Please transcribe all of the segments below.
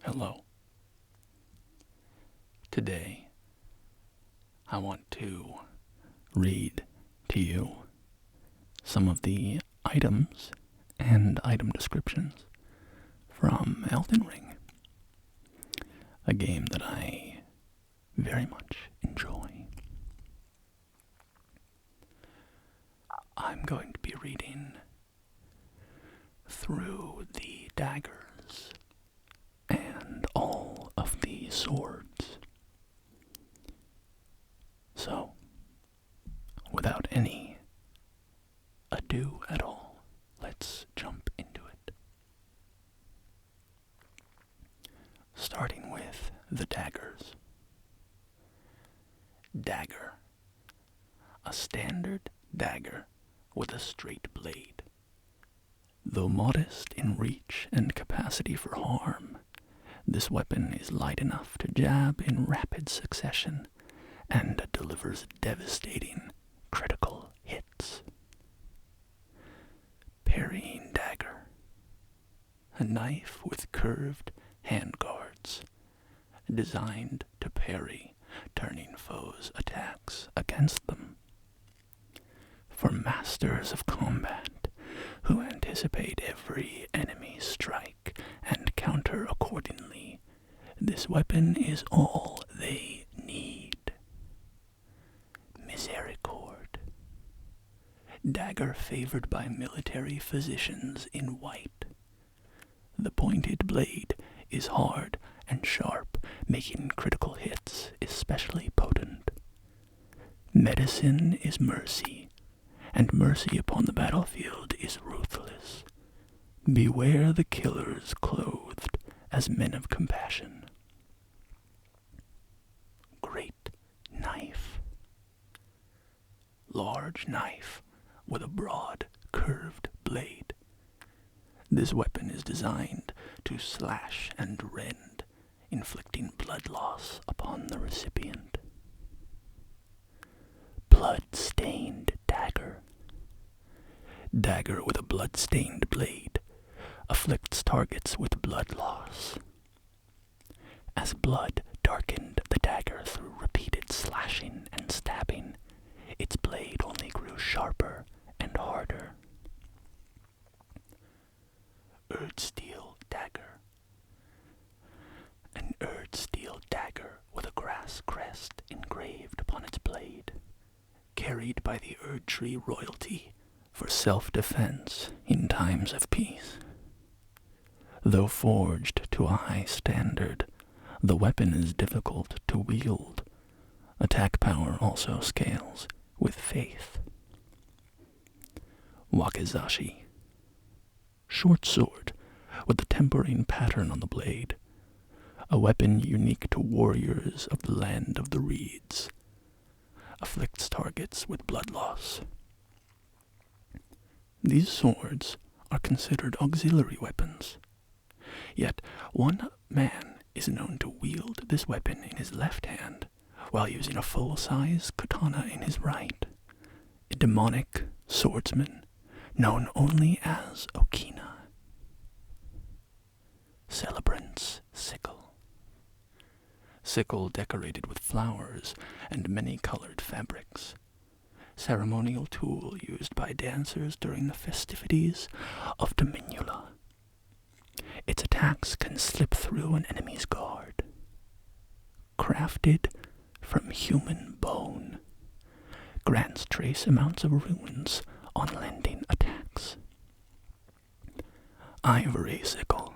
Hello. Today, I want to read to you some of the items and item descriptions from Elden Ring, a game that I very much enjoy. I'm going to be reading through the daggers and all of the swords. So, without any ado at all, let's jump into it. Starting with the daggers. Dagger. A standard dagger with a straight blade. Though modest in reach and capacity for harm, this weapon is light enough to jab in rapid succession and delivers devastating critical hits. Parrying dagger. A knife with curved handguards, designed to parry turning foes' attacks against them. For masters of combat who anticipate every enemy strike and counter accordingly, this weapon is all they need. Misericord. Dagger favored by military physicians in white. The pointed blade is hard and sharp, making critical hits especially potent. Medicine is mercy, and mercy upon the battlefield is ruthless. Beware the killers clothed as men of compassion. Great knife. Large knife with a broad, curved blade. This weapon is designed to slash and rend, inflicting blood loss upon the recipient. Blood-stained dagger. Dagger with a blood-stained blade afflicts targets with blood loss. As blood darkened the dagger through repeated slashing and stabbing, its blade only grew sharper and harder. Erdsteel dagger. An Erdsteel dagger with a grass crest engraved upon its blade, carried by the Erdtree royalty for self-defense in times of peace. Though forged to a high standard, the weapon is difficult to wield. Attack power also scales with faith. Wakizashi. Short sword with a tempering pattern on the blade. A weapon unique to warriors of the land of the reeds. Afflicts targets with blood loss. These swords are considered auxiliary weapons. Yet one man is known to wield this weapon in his left hand while using a full-size katana in his right. A demonic swordsman known only as Okina. Celebrant's sickle. Sickle decorated with flowers and many-colored fabrics. Ceremonial tool used by dancers during the festivities of Dominula. Its attacks can slip through an enemy's guard. Crafted from human bone. Grants trace amounts of runes on lending attacks. Ivory sickle.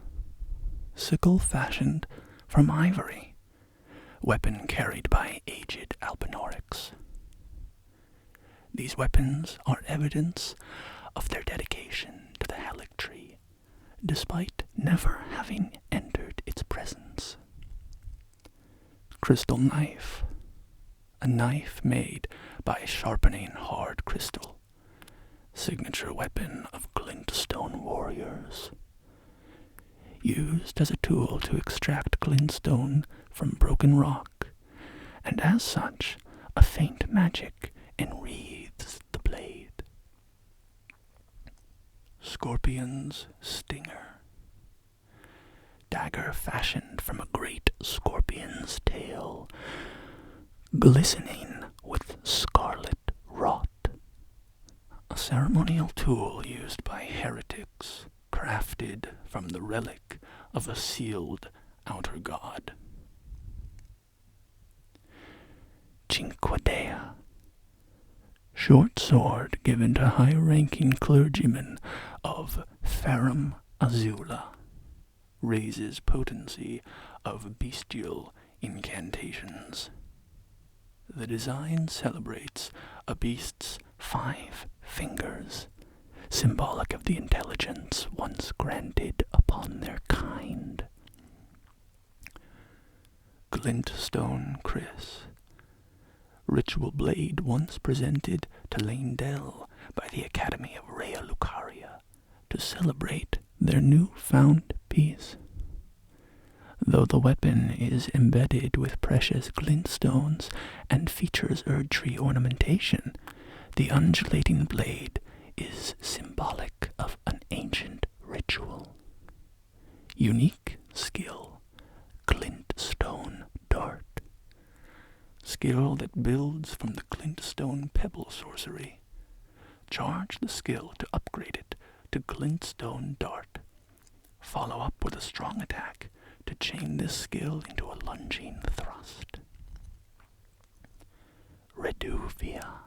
Sickle fashioned from ivory. Weapon carried by aged Albinorix. These weapons are evidence of their dedication to the Helic tree, despite never having entered its presence. Crystal knife. A knife made by sharpening hard crystal. Signature weapon of glintstone warriors. Used as a tool to extract glintstone from broken rock, and as such, a faint magic enwreathes the blade. Scorpion's stinger. dagger fashioned from a great scorpion's tail, glistening with scarlet wrought. A ceremonial tool used by heretics, crafted from the relic of a sealed outer god. Cinquedea. Short sword given to high-ranking clergymen of Ferrum Azula. Raises potency of bestial incantations. The design celebrates a beast's 5 fingers, symbolic of the intelligence once granted upon their kind. Glintstone Chris. Ritual blade once presented to Laendel by the Academy of Rea Lucaria to celebrate their new-found peace. Though the weapon is embedded with precious glintstones and features Erdtree ornamentation, the undulating blade is symbolic of an ancient ritual. Unique skill, glintstone dart. Skill that builds from the glintstone pebble sorcery. Charge the skill to upgrade it to glintstone dart. Follow up with a strong attack to chain this skill into a lunging thrust. Reduvia.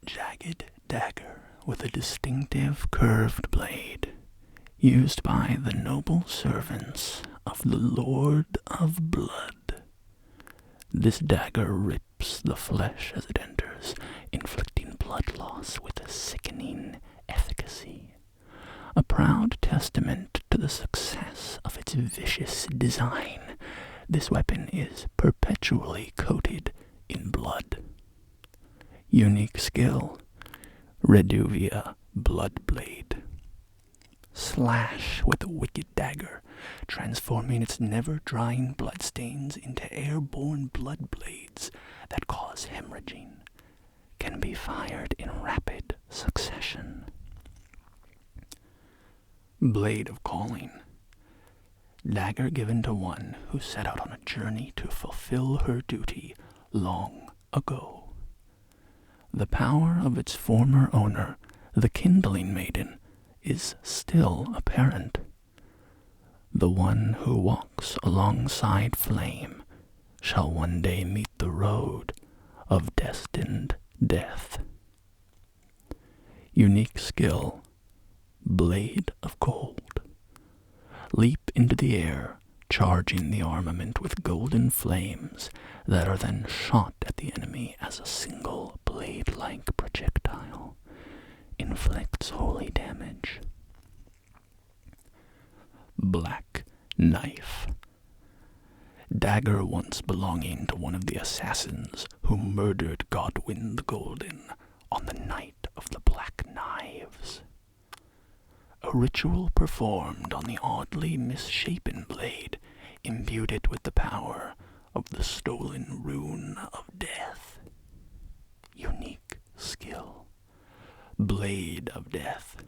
Jagged dagger with a distinctive curved blade, used by the noble servants of the Lord of Blood. This dagger rips the flesh as it enters, inflicting blood loss with a sickening efficacy. A proud testament to the success of its vicious design, this weapon is perpetually coated in blood. Unique skill, Reduvia Bloodblade. Slash with a wicked dagger, transforming its never-drying bloodstains into airborne blood blades that cause hemorrhaging. Can be fired in rapid succession. Blade of Calling. Dagger given to one who set out on a journey to fulfill her duty long ago. The power of its former owner, the Kindling Maiden, is still apparent. The one who walks alongside flame shall one day meet the road of destined death. Unique skill, Blade of Gold. Leap into the air, charging the armament with golden flames that are then shot at the enemy as a single blade-like projectile. Inflicts holy damage. Black Knife. Dagger once belonging to one of the assassins who murdered Godwyn the Golden on the night of the Black Knives. A ritual performed on the oddly misshapen blade imbued it with the power of the stolen rune of death. Unique skill, Blade of Death.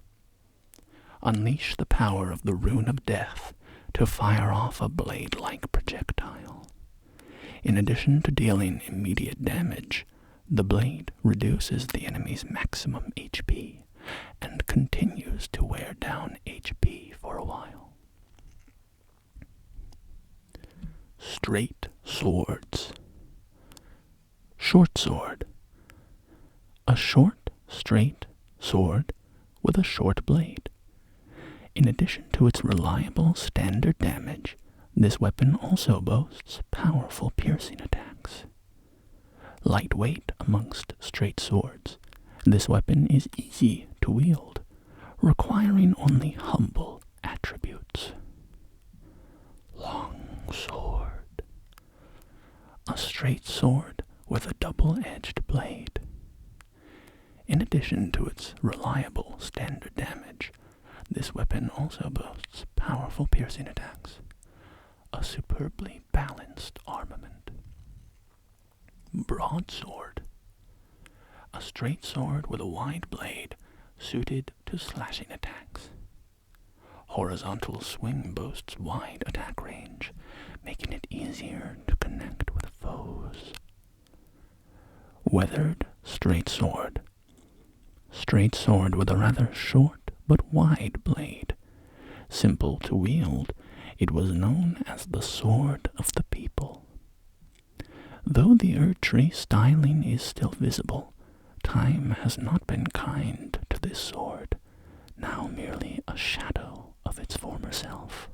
Unleash the power of the rune of death to fire off a blade-like projectile. In addition to dealing immediate damage, the blade reduces the enemy's maximum HP and continues to wear down HP for a while. Straight Swords. Short Sword. A short, straight sword with a short blade. In addition to its reliable standard damage, this weapon also boasts powerful piercing attacks. Lightweight amongst straight swords, this weapon is easy to wield, requiring only humble attributes. Long Sword. A straight sword with a double-edged blade. In addition to its reliable standard damage, this weapon also boasts powerful piercing attacks, a superbly balanced armament. Broadsword. A straight sword with a wide blade suited to slashing attacks. horizontal swing boasts wide attack range, making it easier to connect with foes. Weathered straight sword. Straight sword with a rather short but wide blade. Simple to wield, it was known as the Sword of the People. Though the Erdtree styling is still visible, time has not been kind to this sword, now merely a shadow of its former self.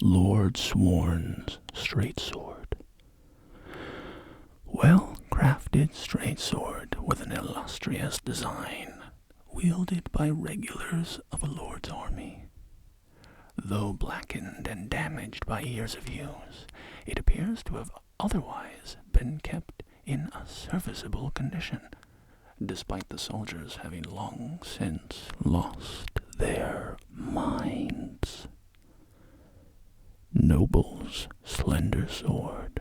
Lord Sworn's straight sword. Well-crafted straight sword with an illustrious design, wielded by regulars of a lord's army. Though blackened and damaged by years of use, it appears to have otherwise been kept in a serviceable condition, despite the soldiers having long since lost their minds. Noble's slender sword.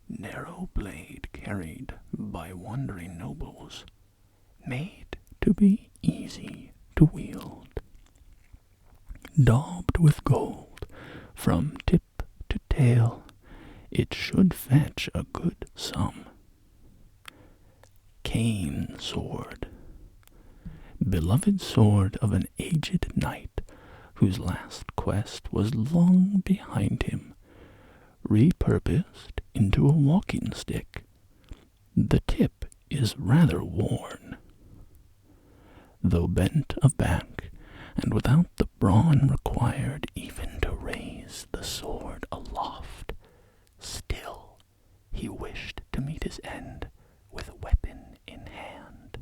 Narrow blade carried by wandering nobles, made to be easy to wield. Daubed with gold from tip to tail, it should fetch a good sum. Cane sword. Beloved sword of an aged knight, whose last quest was long behind him, repurposed into a walking stick. The tip is rather worn. Though bent of back, and without the brawn required even to raise the sword aloft, still he wished to meet his end with weapon in hand.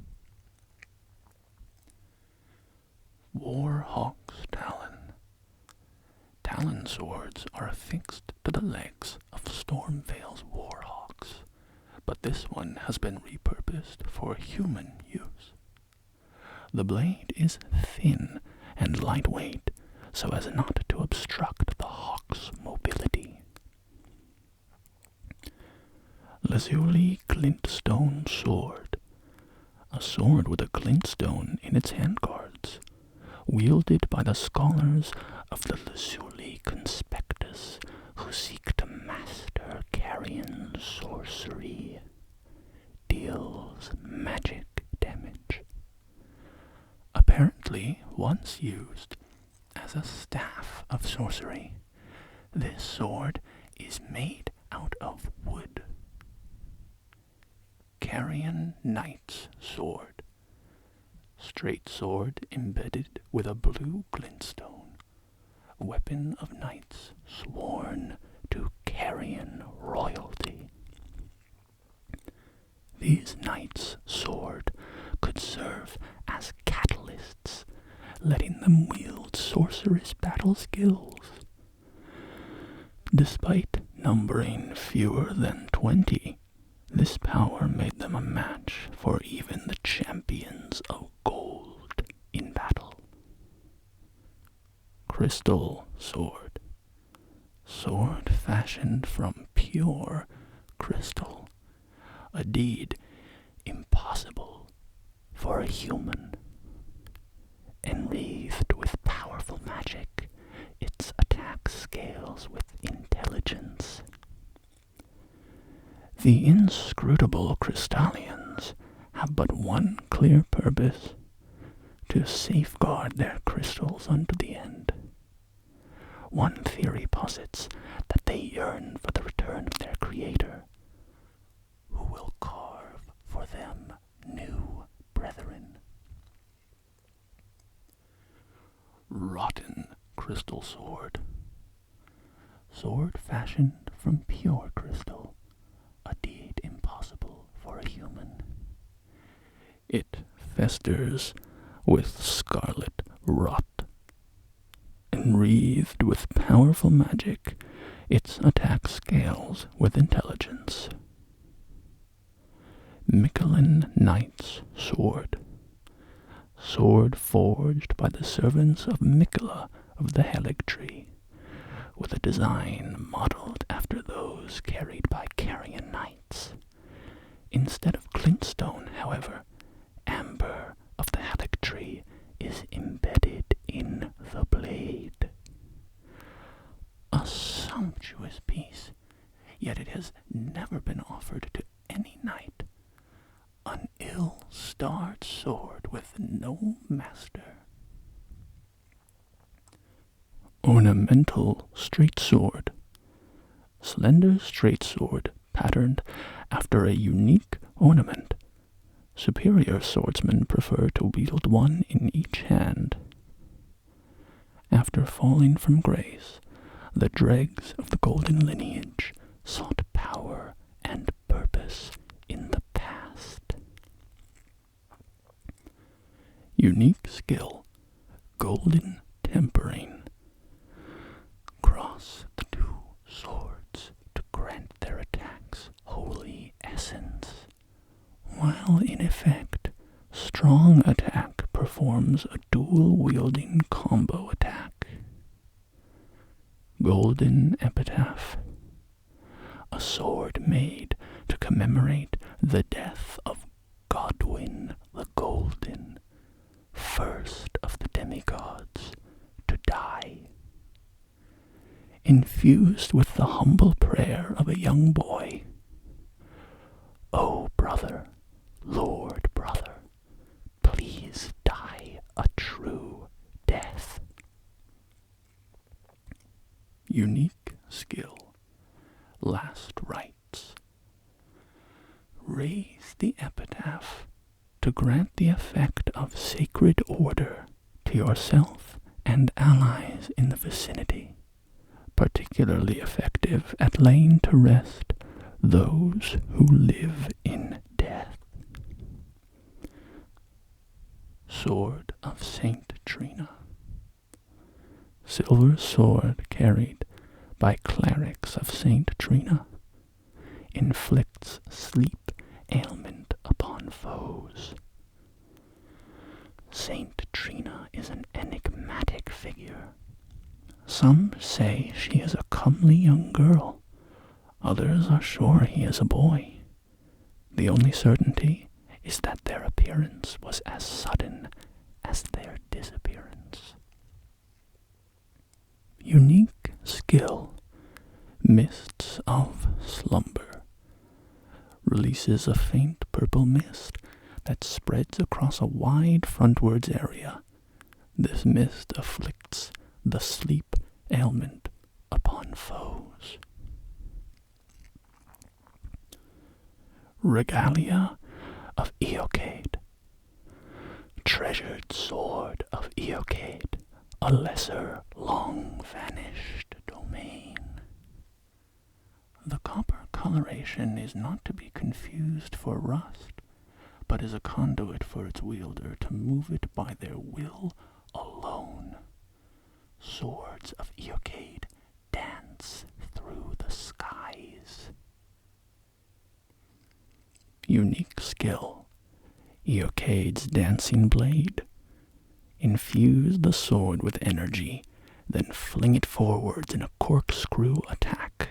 Warhawk's Talon. Talon swords are affixed to the legs of Stormvale's warhawks, but this one has been repurposed for human use. The blade is thin and lightweight, so as not to obstruct the hawk's mobility. Lazuli Glintstone Sword. A sword with a glintstone in its handguards, wielded by the scholars of the Lazuli Conspectus, who seek to master carrion sorcery. Deals magic damage. Apparently once used as a staff of sorcery, this sword is made out of wood. Carrion Knight's Sword. Straight sword embedded with a blue glintstone, weapon of knights sworn to carrion royalty. These knights' sword could serve as catalysts, letting them wield sorcerous battle skills. Despite numbering fewer than 20, this power made them a match for even the champions of gold in battle. Crystal Sword. Sword fashioned from pure crystal, a deed impossible for a human. Enwreathed with powerful magic, its attack scales with intelligence. The inscrutable Crystallians have but one clear purpose: to safeguard their crystals unto the end. One theory posits that they yearn for the return of their creator, who will carve for them new brethren. Rotten Crystal Sword. Sword fashioned from pure crystal, a deed impossible for a human. It festers with scarlet rot. Enwreathed with powerful magic, its attack scales with intelligence. Michelin Knight's Sword. Sword forged by the servants of Miquella of the Erdtree, with a design modeled after those carried by carrion knights. Instead of glintstone, however, amber of the Erdtree is embedded in the blade. A sumptuous piece, yet it has never been offered to any knight. An ill-starred sword with no master. Ornamental straight sword. Slender straight sword patterned after a unique ornament. Superior swordsmen prefer to wield one in each hand. After falling from grace, the dregs of the golden lineage sought power and purpose in the past. Unique skill, golden tempering. Cross the two swords to grant their attacks holy essence. While in effect, strong attack performs a dual-wielding combo attack. Golden epitaph. A sword made to commemorate the death of Godwyn the Golden, first of the demigods to die. Infused with the humble prayer of a young boy. O brother, Lord brother, please die a true death. Unique skill. Last rites. Raise the epitaph to grant the effect of sacred order to yourself and allies in the vicinity, particularly effective at laying to rest those who live in death. Sword of Saint Trina. Silver sword carried by clerics of Saint Trina, inflicts sleep ailment upon foes. Saint Trina is an enigmatic figure. Some say she is a comely young girl. Others are sure he is a boy. The only certainty is that their appearance was as sudden as their disappearance. Unique skill. Mists of slumber. Releases a faint purple mist that spreads across a wide frontwards area. This mist afflicts the sleep ailment upon foes. Regalia of Eocade. Treasured sword of Eocade, a lesser, long-vanished domain. The copper coloration is not to be confused for rust, but is a conduit for its wielder to move it by their will alone. Swords of Eocade dance through the skies. Unique skill. Eocade's dancing blade. Infuse the sword with energy, then fling it forwards in a corkscrew attack.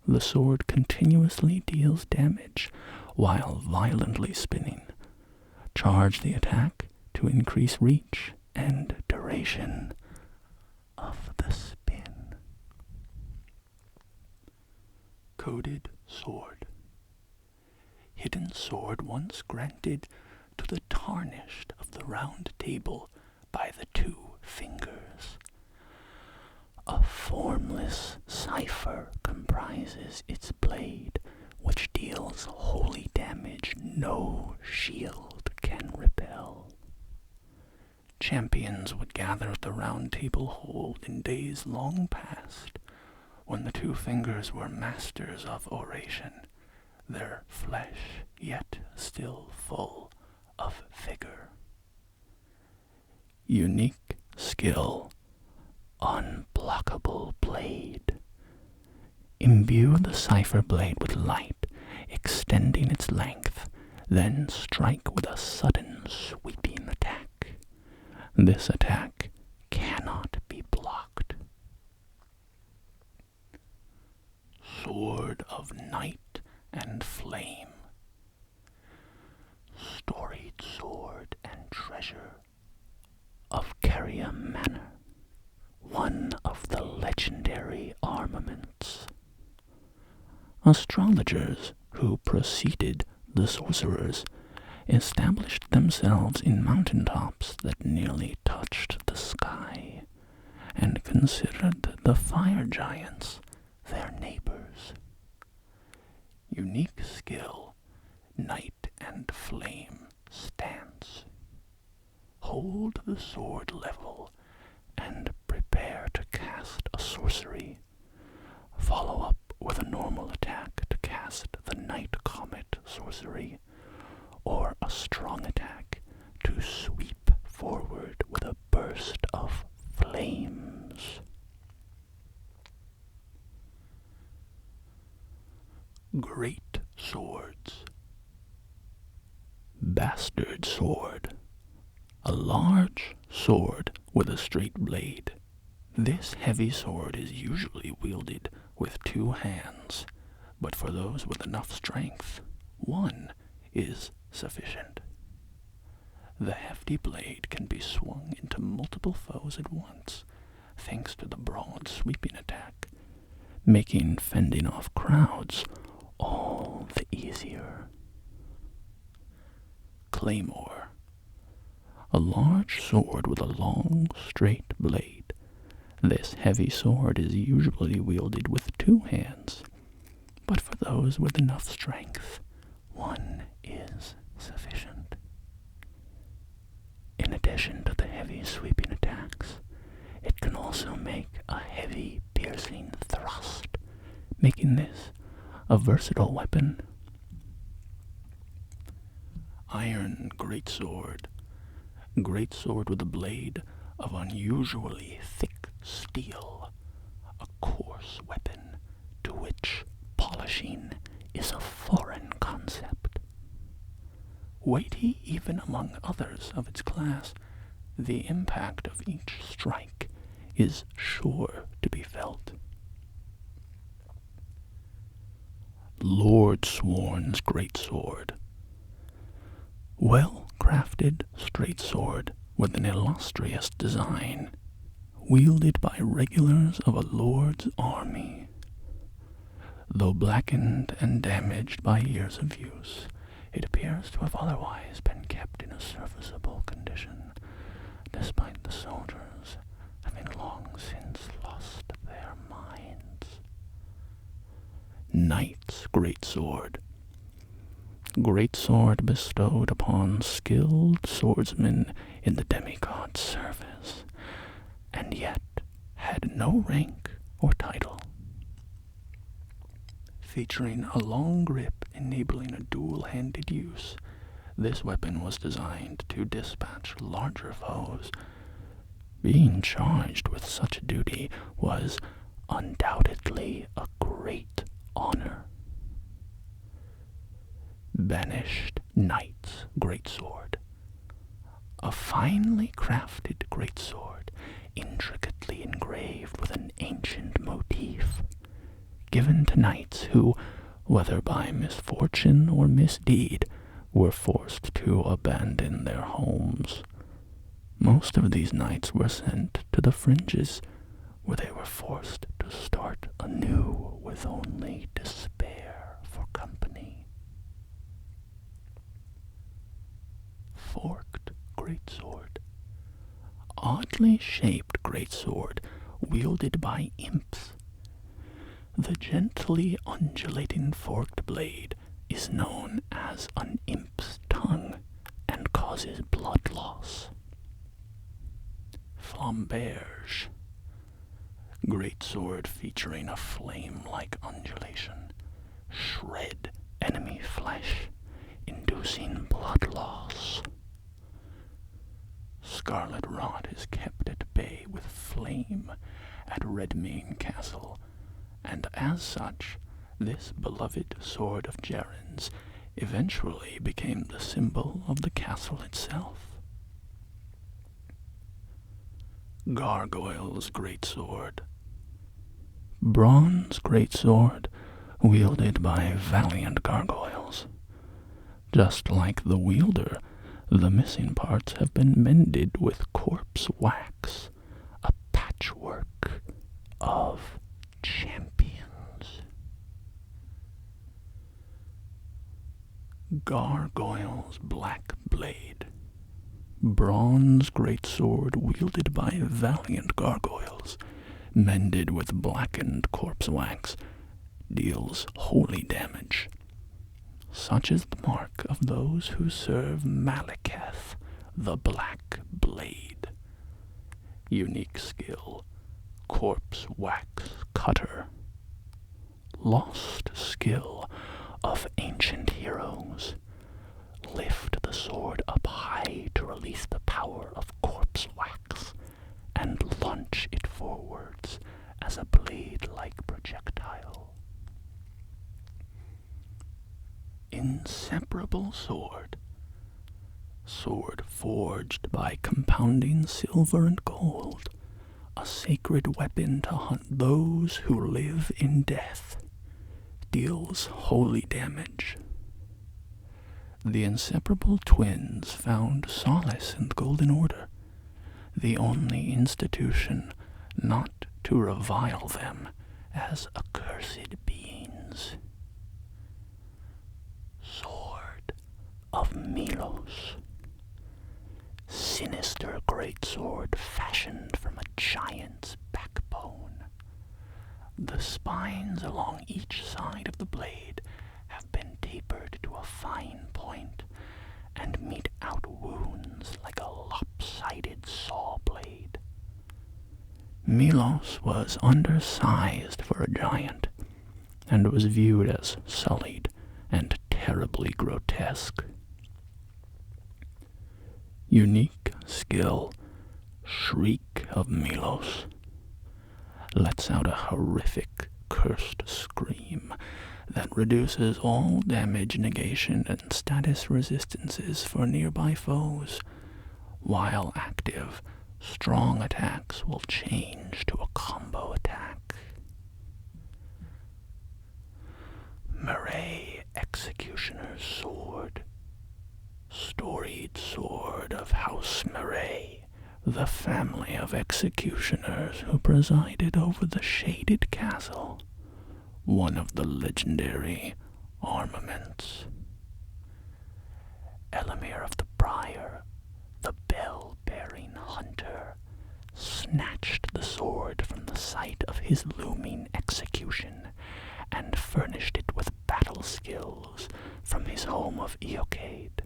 The sword continuously deals damage while violently spinning. Charge the attack to increase reach and duration of the spin. Coded sword. Hidden sword once granted to the tarnished of the round table by the two fingers. A formless cipher comprises its blade, which deals holy damage no shield can repel. Champions would gather at the round table hold in days long past, when the two fingers were masters of oration, their flesh yet still full of vigor. Unique skill. Unblockable blade. Imbue the cipher blade with light, extending its length, then strike with a sudden sweeping attack. This attack cannot be blocked. Sword of Night and Flame. Storied sword and treasure. Area Manor, one of the legendary armaments. Astrologers who preceded the sorcerers established themselves in mountaintops that nearly touched the sky, and considered the fire giants their neighbors. Unique skill, night and flame stance. Hold the sword level and prepare to cast a sorcery. Follow up with a normal attack to cast the Night Comet sorcery, or a strong attack to sweep forward with a burst of flames. Greatswords. Bastard sword. A large sword with a straight blade. This heavy sword is usually wielded with 2 hands, but for those with enough strength, 1 is sufficient. The hefty blade can be swung into multiple foes at once, thanks to the broad sweeping attack, making fending off crowds all the easier. Claymore. A large sword with a long, straight blade. This heavy sword is usually wielded with 2 hands, but for those with enough strength, 1 is sufficient. In addition to the heavy sweeping attacks, it can also make a heavy piercing thrust, making this a versatile weapon. Iron Greatsword. Greatsword with a blade of unusually thick steel, a coarse weapon to which polishing is a foreign concept. Weighty even among others of its class, the impact of each strike is sure to be felt. Lord Sworn's Greatsword. Well-crafted straight sword with an illustrious design, wielded by regulars of a lord's army. Though blackened and damaged by years of use, it appears to have otherwise been kept in a serviceable condition, despite the soldiers having long since lost their minds. Knight's Greatsword. Greatsword bestowed upon skilled swordsmen in the demigod's service, and yet had no rank or title. Featuring a long grip enabling a dual-handed use, this weapon was designed to dispatch larger foes. Being charged with such a duty was undoubtedly a great honor. Banished Knight's Greatsword. A finely crafted greatsword, intricately engraved with an ancient motif, given to knights who, whether by misfortune or misdeed, were forced to abandon their homes. Most of these knights were sent to the fringes, where they were forced to start anew with only despair for company. Forked Greatsword. Oddly shaped greatsword wielded by imps. The gently undulating forked blade is known as an imp's tongue and causes blood loss. Flamberge. Greatsword featuring a flame-like undulation. Shred enemy flesh, inducing blood loss. Scarlet Rot is kept at bay with flame at Redmane Castle, and as such, this beloved sword of Jaren's eventually became the symbol of the castle itself. Gargoyle's Greatsword. Bronze greatsword wielded by valiant gargoyles. Just like the wielder, The missing parts have been mended with corpse wax, a patchwork of champions. Gargoyle's Black Blade. Bronze greatsword wielded by valiant gargoyles, mended with blackened corpse wax, deals holy damage. Such is the mark of those who serve Malekith, the Black Blade. Unique skill, corpse wax cutter. Lost skill of ancient heroes. Lift the sword up high to release the power of corpse wax, and launch it forwards as a blade-like projectile. Inseparable sword. Sword forged by compounding silver and gold, a sacred weapon to hunt those who live in death. Deals holy damage. The inseparable twins found solace in the Golden Order, the only institution not to revile them as accursed beings. Sword of Milos. Sinister greatsword fashioned from a giant's backbone. The spines along each side of the blade have been tapered to a fine point and mete out wounds like a lopsided saw blade. Milos was undersized for a giant, and was viewed as sullied and terribly grotesque. Unique skill, Shriek of Milos. Lets out a horrific, cursed scream that reduces all damage negation and status resistances for nearby foes. While active, strong attacks will change to a combo attack. Murray Executioner's Sword. Storied sword of House Murray, the family of executioners who presided over the Shaded Castle, one of the legendary armaments. Elamir of the Briar, the bell-bearing hunter, snatched the sword from the site of his looming execution and furnished it with battle skills from his home of Eocade.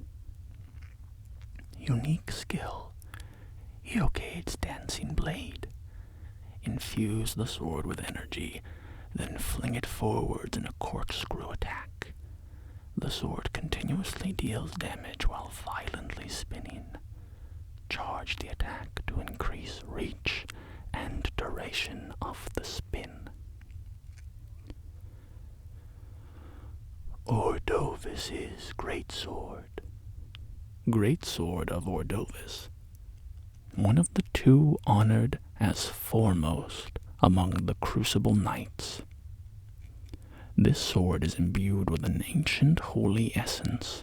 Unique skill, Eocade's dancing blade. Infuse the sword with energy, then fling it forwards in a corkscrew attack. The sword continuously deals damage while violently spinning. Charge the attack to increase reach and duration of the spin. Ordovis's Greatsword. Greatsword of Ordovis. One of the two honored as foremost among the Crucible Knights. This sword is imbued with an ancient holy essence.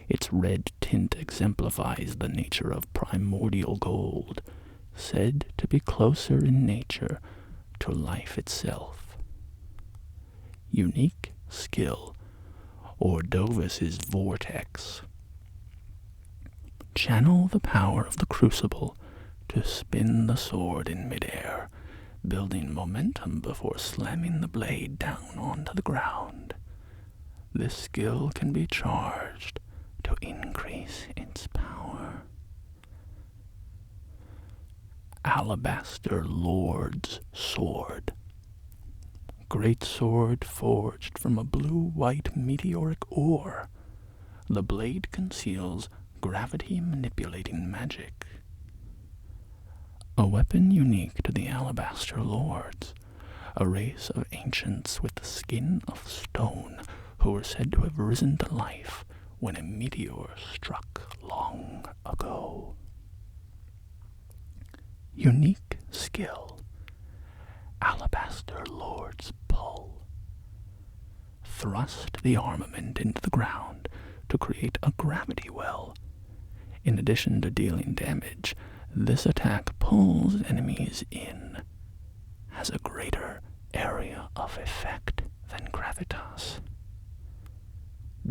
Its red tint exemplifies the nature of primordial gold, said to be closer in nature to life itself. Unique skill, Ordovis's Vortex. Channel the power of the Crucible to spin the sword in midair, building momentum before slamming the blade down onto the ground. This skill can be charged to increase its power. Alabaster Lord's Sword. Great sword forged from a blue-white meteoric ore. The blade conceals gravity-manipulating magic. A weapon unique to the Alabaster Lords, a race of ancients with the skin of stone who were said to have risen to life when a meteor struck long ago. Unique skill, Alabaster Lord's Pull. Thrust the armament into the ground to create a gravity well. In addition to dealing damage, this attack pulls enemies in, has a greater area of effect than gravitas.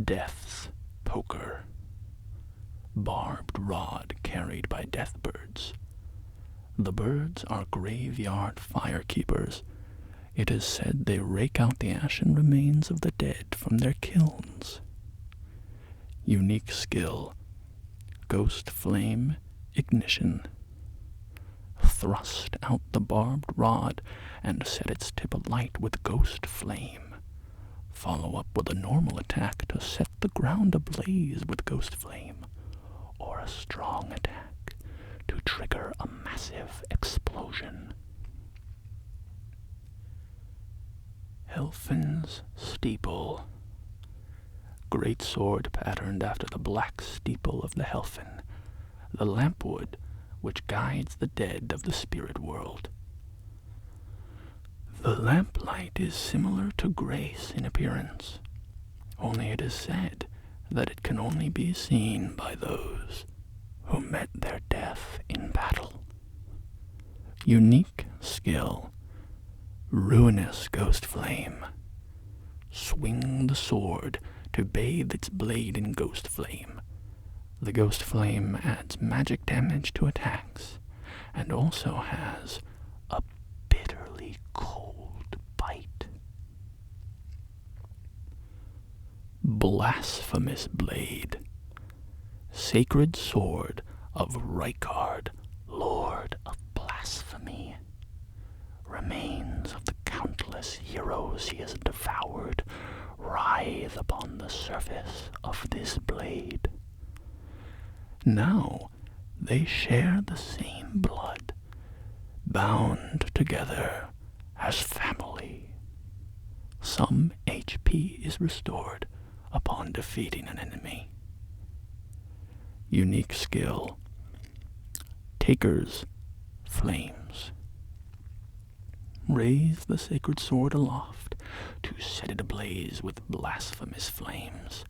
Death's Poker. Barbed rod carried by death birds. The birds are graveyard firekeepers. It is said they rake out the ashen remains of the dead from their kilns. Unique skill. Ghost Flame Ignition. Thrust out the barbed rod and set its tip alight with Ghost Flame. Follow up with a normal attack to set the ground ablaze with Ghost Flame, or a strong attack to trigger a massive explosion. Helfin's Steeple. Greatsword patterned after the black steeple of the Helfin, the lampwood which guides the dead of the spirit world. The lamplight is similar to grace in appearance, only it is said that it can only be seen by those who met their death in battle. Unique skill. Ruinous Ghost Flame. Swing the sword to bathe its blade in Ghost Flame. The Ghost Flame adds magic damage to attacks, and also has a bitterly cold bite. Blasphemous Blade. Sacred Sword of Rykard, Lord of Blasphemy. Remains of the countless heroes he has devoured writhe upon the surface of this blade. Now they share the same blood, bound together as family. Some HP is restored upon defeating an enemy. Unique skill. Taker's Flames. Raise the sacred sword aloft to set it ablaze with blasphemous flames.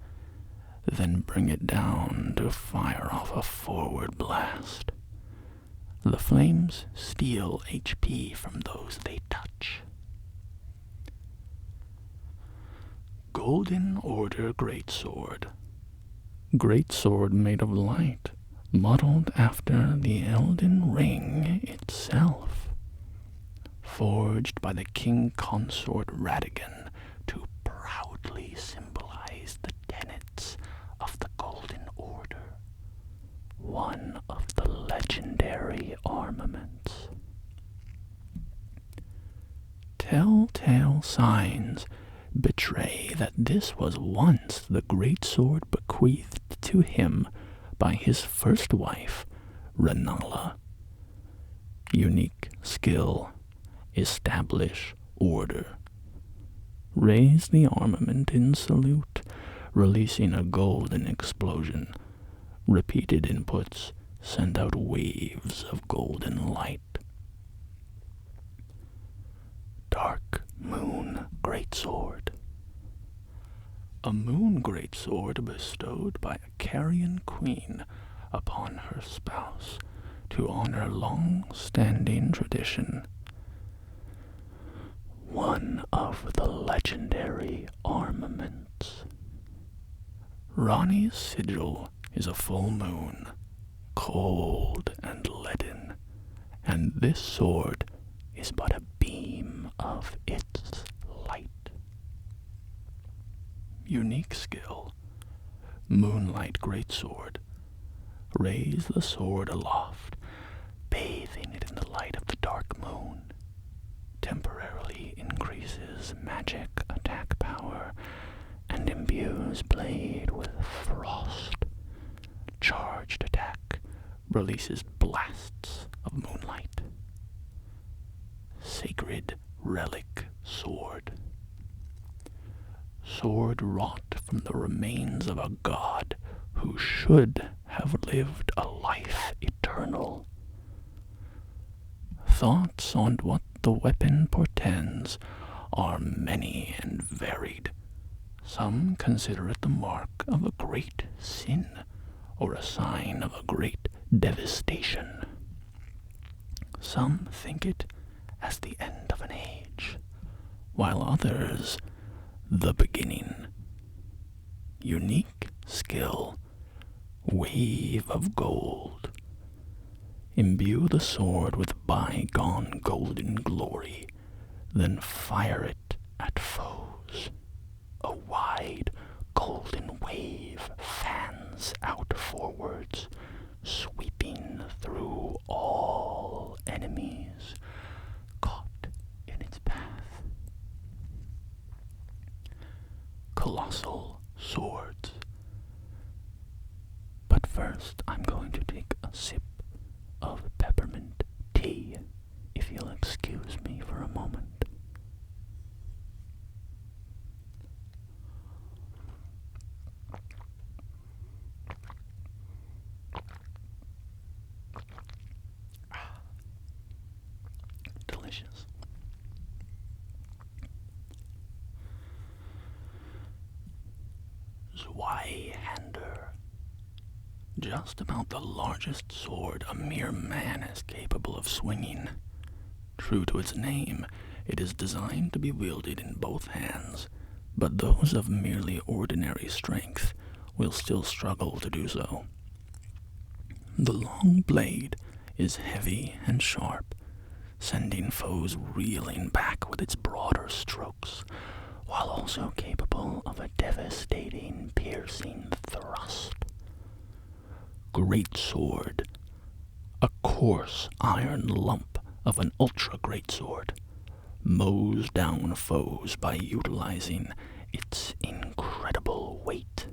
Then bring it down to fire off a forward blast. The flames steal HP from those they touch. Golden Order Greatsword. Greatsword made of light, modeled after the Elden Ring itself. Forged by the King Consort Radigan to proudly symbolize the tenets of the Golden Order, one of the legendary armaments. Telltale signs betray that this was once the greatsword bequeathed to him by his first wife, Renala. Unique skill. Establish order. Raise the armament in salute, releasing a golden explosion. Repeated inputs send out waves of golden light. Dark Moon Greatsword. A moon greatsword bestowed by a Carian queen upon her spouse to honor long-standing tradition. One of the legendary armaments. Rani's sigil is a full moon, cold and leaden, and this sword is but a beam of its light. Unique skill. Moonlight Greatsword. Raise the sword aloft, bathing it in the light of the dark moon. Temporarily increases magic attack power and imbues blade with frost. Charged attack releases blasts of moonlight. Sacred Relic Sword. Sword wrought from the remains of a god who should have lived a life eternal. Thoughts on what the weapon portends are many and varied. Some consider it the mark of a great sin, or a sign of a great devastation. Some think it as the end of an age, while others the beginning. Unique skill, wave of gold. Imbue the sword with bygone golden glory, then fire it at foes. A wide golden wave fans out forwards, sweeping through all enemies caught in its path. Colossal Swords. But first, I'm going to take a sip of peppermint tea, if you'll excuse me for a moment. Delicious. Zweihander. Just about the largest sword a mere man is capable of swinging. True to its name, it is designed to be wielded in both hands, but those of merely ordinary strength will still struggle to do so. The long blade is heavy and sharp, sending foes reeling back with its broader strokes, while also capable of a devastating, piercing thrust. Greatsword, a coarse iron lump of an ultra-greatsword, mows down foes by utilizing its incredible weight.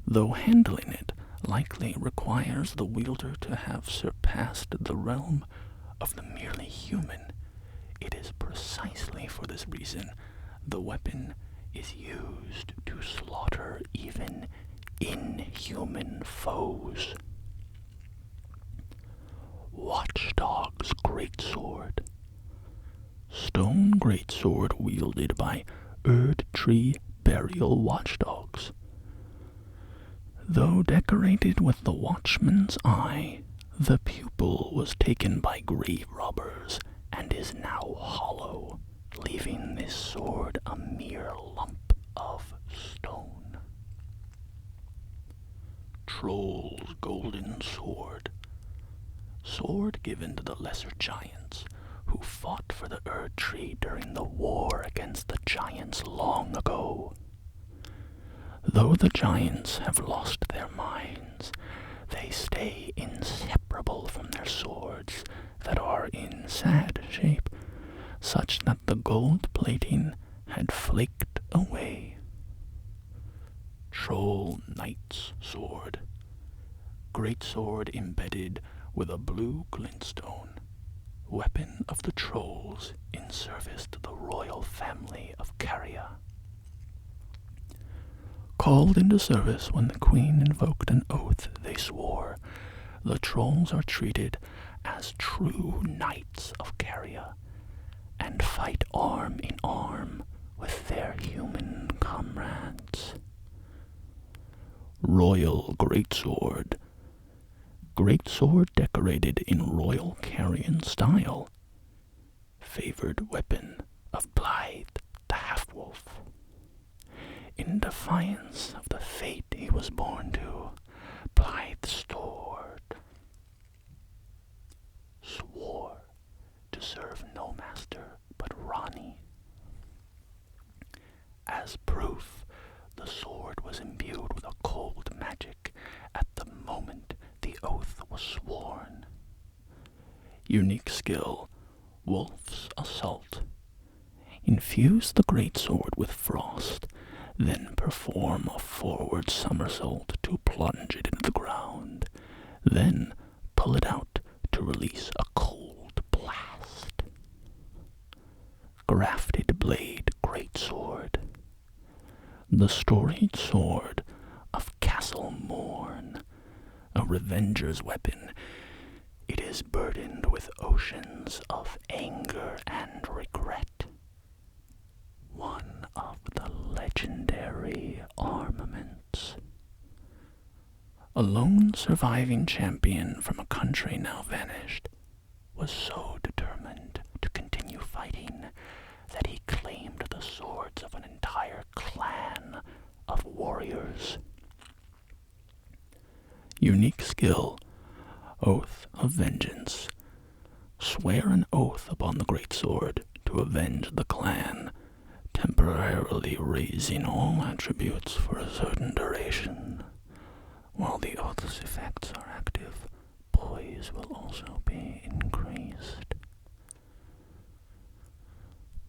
Though handling it likely requires the wielder to have surpassed the realm of the merely human, it is precisely for this reason the weapon is used to slaughter even inhuman foes. Watchdog's Greatsword. Stone greatsword wielded by Erdtree burial watchdogs. Though decorated with the watchman's eye, the pupil was taken by grave robbers and is now hollow, leaving this sword a mere lump of stone. Troll's Golden Sword. Sword given to the lesser giants, who fought for the Erdtree during the war against the giants long ago. Though the giants have lost their minds, they stay inseparable from their swords that are in sad shape, such that the gold plating had flaked away. Troll Knight's Sword. Great sword embedded with a blue glintstone, weapon of the trolls in service to the royal family of Caria. Called into service when the queen invoked an oath they swore, the trolls are treated as true knights of Caria and fight arm in arm with their human comrades. Royal Greatsword. Greatsword decorated in royal Carian style. Favored weapon of Blythe the half-wolf. In defiance of the fate he was born to, Blythe swore to serve no master but Rani. As proof, the sword was imbued with a cold magic at the moment the oath was sworn. Unique skill, Wolf's Assault. Infuse the greatsword with frost, then perform a forward somersault to plunge it into the ground. Then pull it out to release a cold blast. Grafted Blade Greatsword. The storied sword of Castle Morn, a revenger's weapon. It is burdened with oceans of anger and regret. One of the legendary armaments. a lone surviving champion from a country now vanished, was so determined to continue fighting that he claimed the swords of an entire clan of warriors. Unique skill, Oath of Vengeance. Swear an oath upon the Greatsword to avenge the clan, temporarily raising all attributes for a certain duration. While the oath's effects are active, poise will also be increased.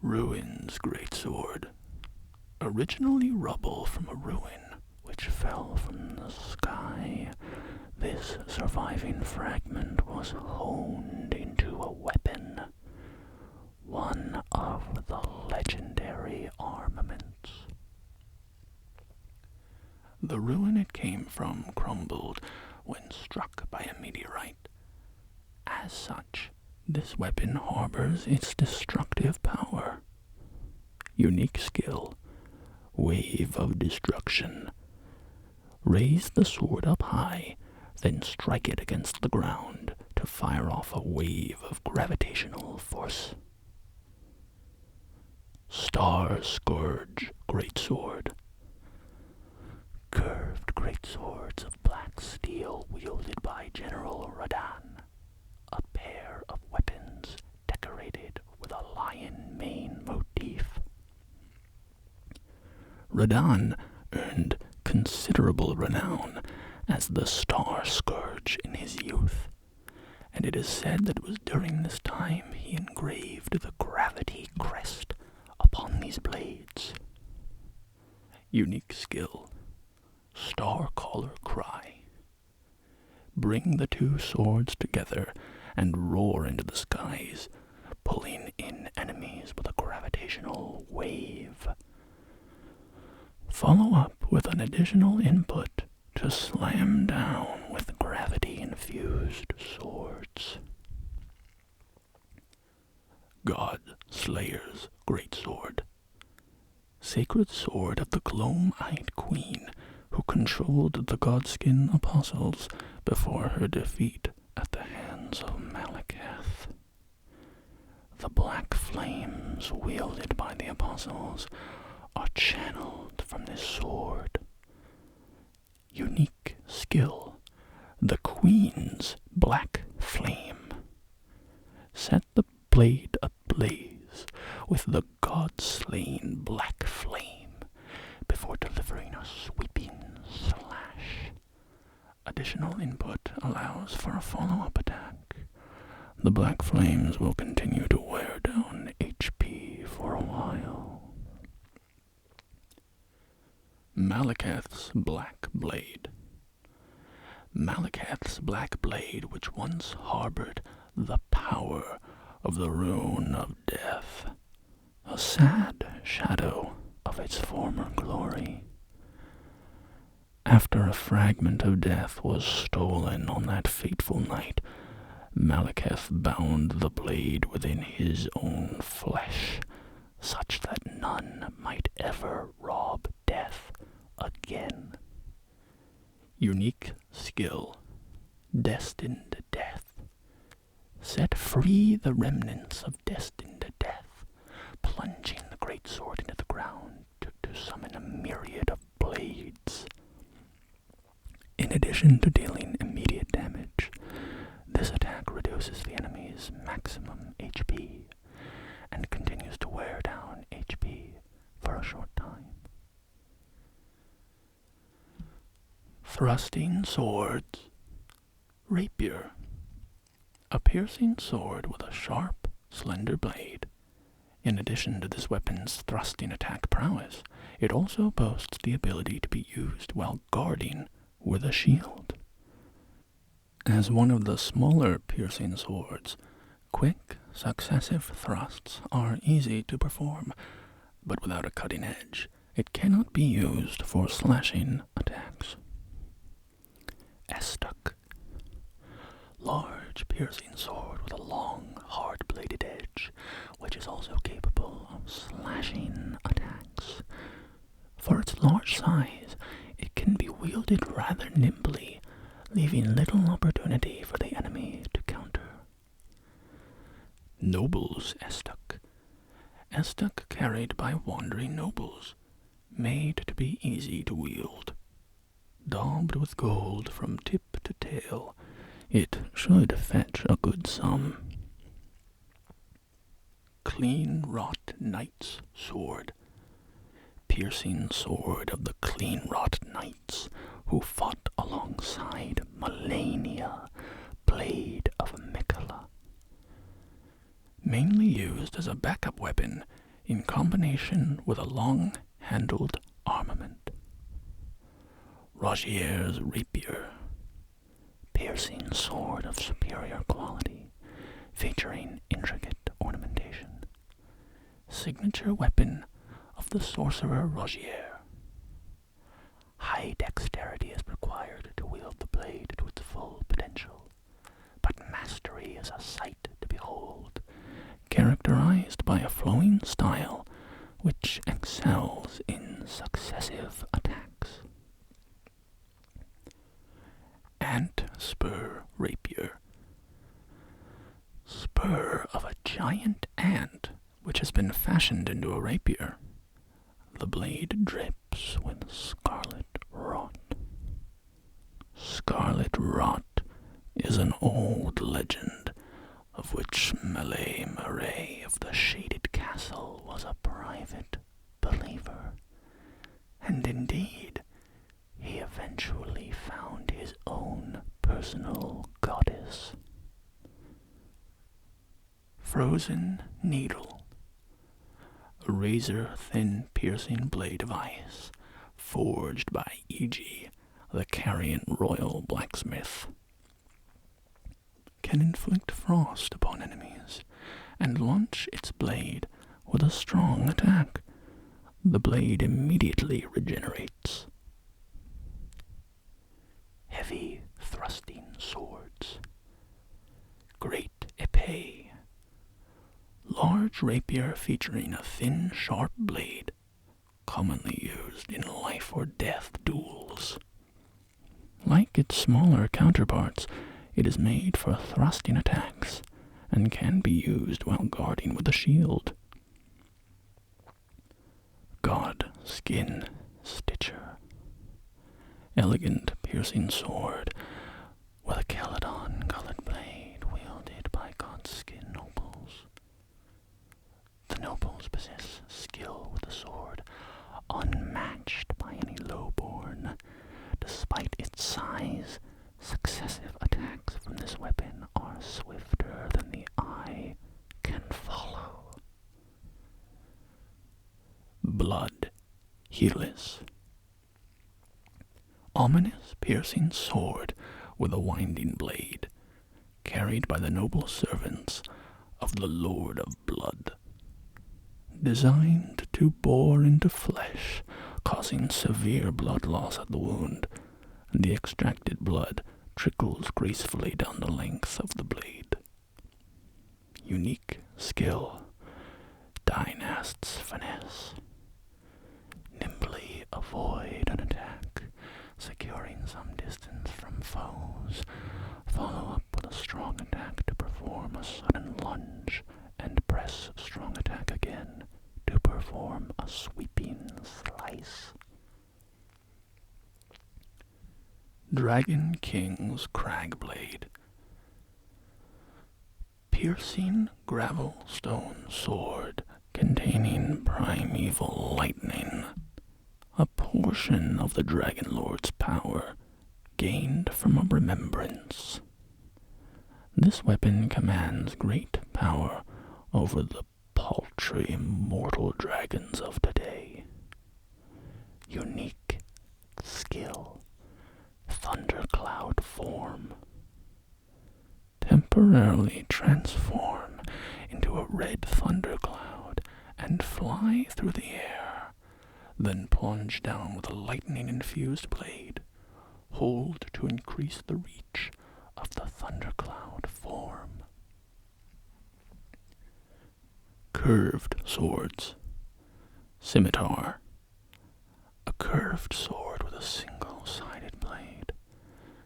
Ruin's Greatsword. Originally rubble from a ruin which fell from the sky, this surviving fragment was honed into a weapon, one of the legendary armaments. The ruin it came from crumbled when struck by a meteorite. As such, this weapon harbors its destructive power. Unique skill, Wave of Destruction. Raise the sword up high, then strike it against the ground to fire off a wave of gravitational force. Star Scourge Greatsword. Curved greatswords of black steel wielded by General Radahn. A pair of weapons decorated with a lion mane motif. Radahn earned considerable renown as the Star Scourge in his youth, and it is said that it was during this time he engraved the gravity crest upon these blades. Unique skill, Starcaller Cry. Bring the two swords together and roar into the skies, pulling in enemies with a gravitational wave. Follow up with an additional input to slam down with gravity-infused swords. God Slayer's Greatsword. Sacred sword of the Gloam-eyed Queen, who controlled the Godskin Apostles before her defeat at the hands of Malekith. The black flames wielded by the Apostles are channeled from this sword. Unique skill, the Queen's Black Flame. Set the blade ablaze with the god-slain black flame before delivering a sweeping slash. Additional input allows for a follow-up attack. The black flames will continue to wear down HP for a while. Malekith's Black Blade. Malekith's Black Blade, which once harbored the power of the Rune of Death, a sad shadow of its former glory. After a fragment of death was stolen on that fateful night, Malekith bound the blade within his own flesh, such that none might ever rob death again. Unique skill, Destined Death. Set free the remnants of Destined Death, plunging the greatsword into the ground to summon a myriad of blades. In addition to dealing immediate damage, this attack reduces the enemy's maximum HP and continues to wear down HP for a short time. Thrusting Swords. Rapier. A piercing sword with a sharp, slender blade. In addition to this weapon's thrusting attack prowess, it also boasts the ability to be used while guarding with a shield. As one of the smaller piercing swords, quick, successive thrusts are easy to perform, but without a cutting edge, it cannot be used for slashing attacks. Estuk. Large piercing sword with a long, hard-bladed edge, which is also capable of slashing attacks. For its large size, it can be wielded rather nimbly, leaving little opportunity for the enemy to counter. Nobles Estuk. Estuk carried by wandering nobles, made to be easy to wield. Daubed with gold from tip to tail, it should fetch a good sum. Clean Wrought Knight's Sword. Piercing sword of the Clean Wrought Knights, who fought alongside Melania, Blade of Mikola. Mainly used as a backup weapon in combination with a long-handled armament. Rogier's Rapier. Piercing sword of superior quality, featuring intricate ornamentation. Signature weapon of the sorcerer Rogier. High dexterity is required to wield the blade to its full potential, but mastery is a sight to behold, characterized by a flowing style which excels in successive attacks. Ant Spur Rapier. Spur of a giant ant which has been fashioned into a rapier. The blade drips with scarlet rot. Scarlet rot is an old legend of which Melee Marais of the Shaded Castle was a private believer. And indeed, he eventually found his own personal goddess. Frozen Needle. A razor-thin piercing blade of ice, forged by Iji, the Carrion Royal Blacksmith. Can inflict frost upon enemies, and launch its blade with a strong attack. The blade immediately regenerates. Heavy Thrusting Swords. Great Epée. Large rapier featuring a thin, sharp blade, commonly used in life-or-death duels. Like its smaller counterparts, it is made for thrusting attacks, and can be used while guarding with a shield. God Skin Stitcher. Elegant piercing sword with a Caledon-colored blade wielded by Godskin nobles. The nobles possess skill with the sword unmatched by any lowborn. Despite its size, successive attacks from this weapon are swifter than the eye can follow. Blood Healess. Ominous piercing sword with a winding blade, carried by the noble servants of the Lord of Blood. Designed to bore into flesh, causing severe blood loss at the wound, and the extracted blood trickles gracefully down the length of the blade. Unique skill. Dynast's Finesse. Nimbly avoid an attack, securing some distance from foes. Follow up with a strong attack to perform a sudden lunge, and press strong attack again to perform a sweeping slice. Dragon King's Cragblade. Piercing gravelstone sword containing primeval lightning, a portion of the Dragon Lord's power gained from a remembrance. This weapon commands great power over the paltry mortal dragons of today. Unique skill. Thundercloud Form. Temporarily transform into a red thundercloud and fly through the air, then plunge down with a lightning-infused blade. Hold to increase the reach of the thundercloud form. Curved Swords. Scimitar. A curved sword with a single-sided blade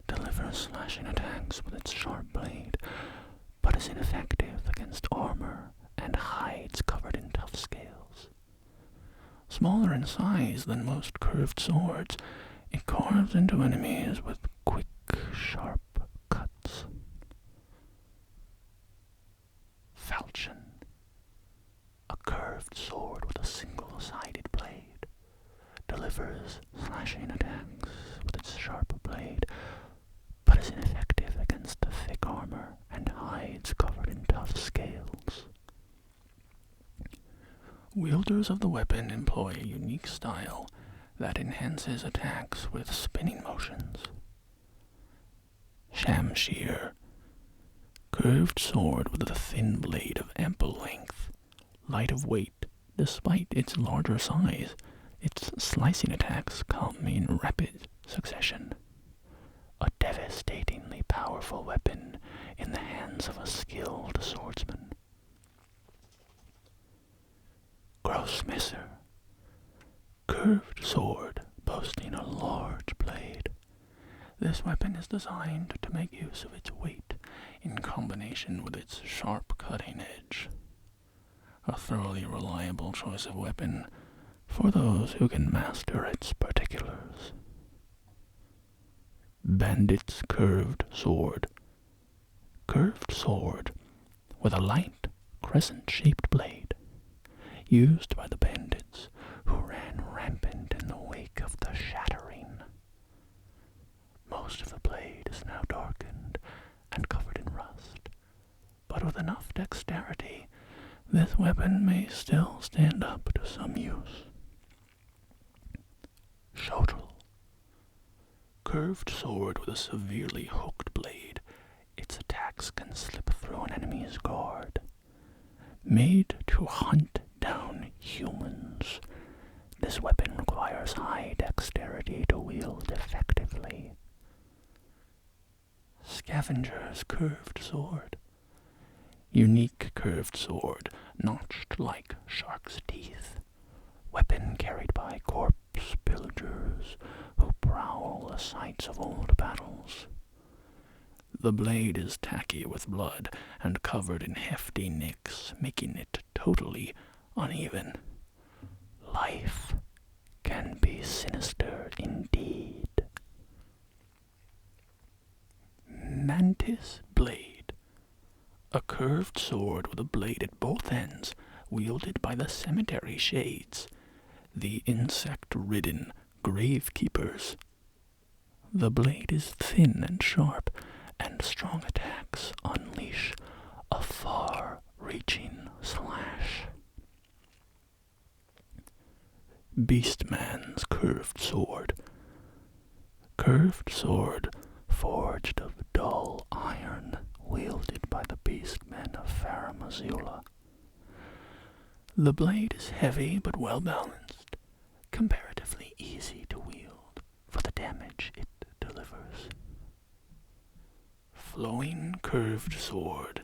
delivers smaller in size than most curved swords, it carves into enemies with quick, sharp cuts. Falchion. A curved sword with a single-sided blade. Delivers slashing attacks with its sharp blade, but is ineffective against the thick armor and hides covered in tough scales. Wielders of the weapon employ a unique style that enhances attacks with spinning motions. Shamshir. Curved sword with a thin blade of ample length, light of weight despite its larger size. Its slicing attacks come in rapid succession. A devastatingly powerful weapon in the hands of a skilled swordsman. Grossmesser. Curved sword boasting a large blade. This weapon is designed to make use of its weight in combination with its sharp cutting edge. A thoroughly reliable choice of weapon for those who can master its particulars. Bandit's curved sword. Curved sword with a light crescent-shaped blade, used by the bandits who ran rampant in the wake of the Shattering. Most of the blade is now darkened and covered in rust, but with enough dexterity, this weapon may still stand up to some use. Shotel. Curved sword with a severely hooked blade. Its attacks can slip through an enemy's guard. Made to hunt down humans, this weapon requires high dexterity to wield effectively. Scavenger's curved sword. Unique curved sword, notched like shark's teeth. Weapon carried by corpse pillagers who prowl the sites of old battles. The blade is tacky with blood and covered in hefty nicks, making it totally uneven. Life can be sinister indeed. Mantis blade. A curved sword with a blade at both ends, wielded by the cemetery shades, the insect-ridden gravekeepers. The blade is thin and sharp, and strong attacks unleash a far-reaching slash. Beastman's curved sword. Curved sword forged of dull iron, wielded by the beastmen of Faramazula. The blade is heavy but well balanced, comparatively easy to wield for the damage it delivers. Flowing curved sword.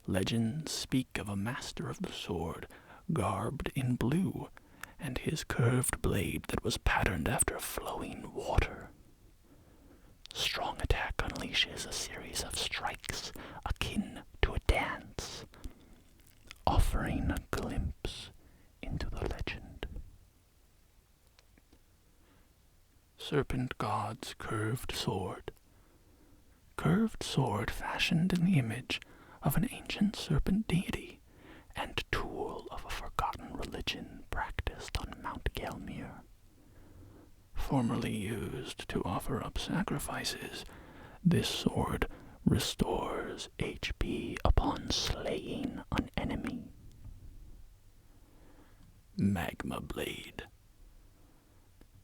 Legends speak of a master of the sword, garbed in blue, and his curved blade that was patterned after flowing water. Strong attack unleashes a series of strikes akin to a dance, offering a glimpse into the legend. Serpent God's curved sword. Curved sword fashioned in the image of an ancient serpent deity and tool of a forgotten religion practiced on Mount Gelmir. Formerly used to offer up sacrifices, this sword restores HP upon slaying an enemy. Magma blade.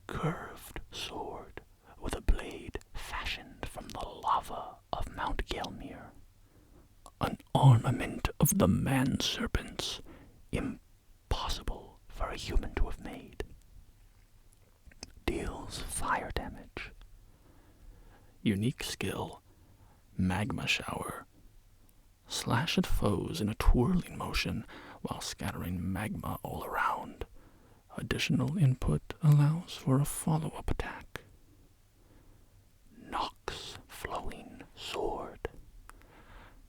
Curved sword with a blade fashioned from the lava of Mount Gelmir. An ornament of the man-serpents, impossible for a human to have made. Deals fire damage. Unique skill, Magma Shower. Slash at foes in a twirling motion while scattering magma all around. Additional input allows for a follow-up attack. Nox Flowing Sword.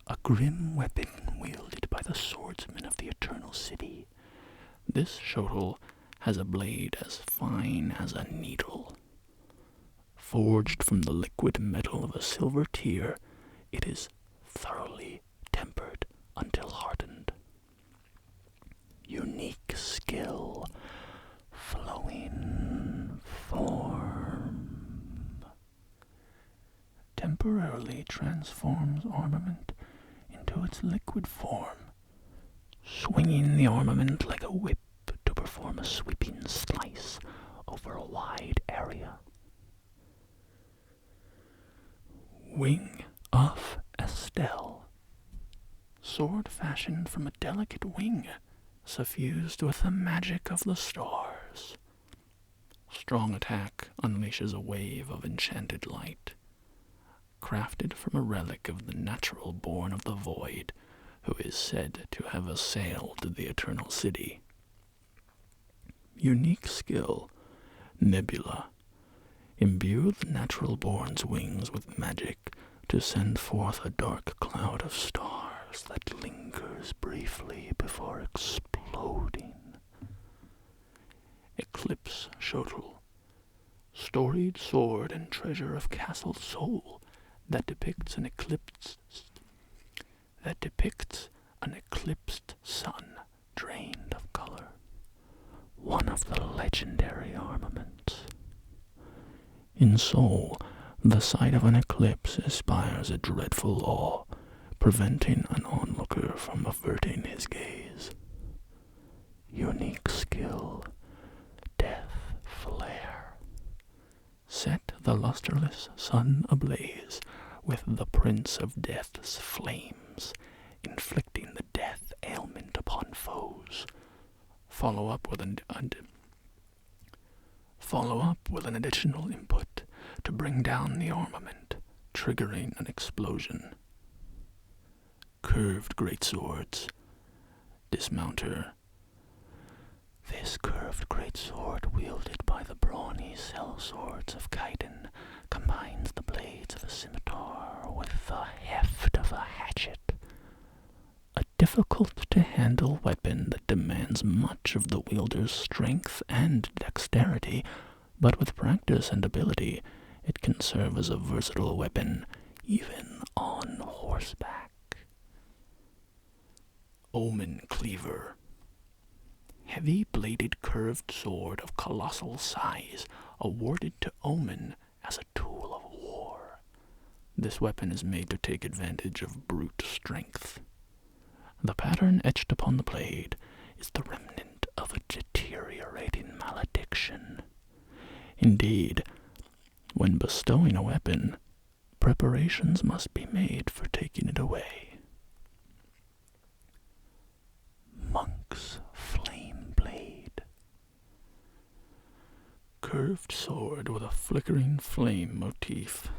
A grim weapon wielded by the swordsmen of the Eternal City. This shotel has a blade as fine as a needle. Forged from the liquid metal of a silver tear, it is thoroughly tempered until hardened. Unique skill, flowing form. Temporarily transforms armament into its liquid form, swinging the armament like a whip to perform a sweeping slice over a wide area. Wing of Estelle. Sword fashioned from a delicate wing, suffused with the magic of the stars. Strong attack unleashes a wave of enchanted light. Crafted from a relic of the natural born of the void, who is said to have assailed the Eternal City. Unique skill, Nebula. Imbue the natural born's wings with magic to send forth a dark cloud of stars that lingers briefly before exploding. Eclipse Shuttle. Storied sword and treasure of Castle Soul that depicts an eclipsed sun drained of color. One of the legendary armaments. In Soul, the sight of an eclipse inspires a dreadful awe, preventing an onlooker from averting his gaze. Unique skill, Death Flare. Set the lusterless sun ablaze with the Prince of Death's flames, inflicting the death ailment upon foes. Follow up with an additional input to bring down the armament, triggering an explosion. Curved Greatswords. Dismounter. This curved greatsword, wielded by the brawny sellswords of Kaiden, combines the blades of a scimitar with the heft of a hatchet. A difficult-to-handle weapon that demands much of the wielder's strength and dexterity, but with practice and ability, it can serve as a versatile weapon, even on horseback. Omen Cleaver. Heavy-bladed curved sword of colossal size, awarded to Omen as a tool of war. This weapon is made to take advantage of brute strength. The pattern etched upon the blade is the remnant of a deteriorating malediction. Indeed, when bestowing a weapon, preparations must be made for taking it away. Monk's Flame Blade. Curved sword with a flickering flame motif,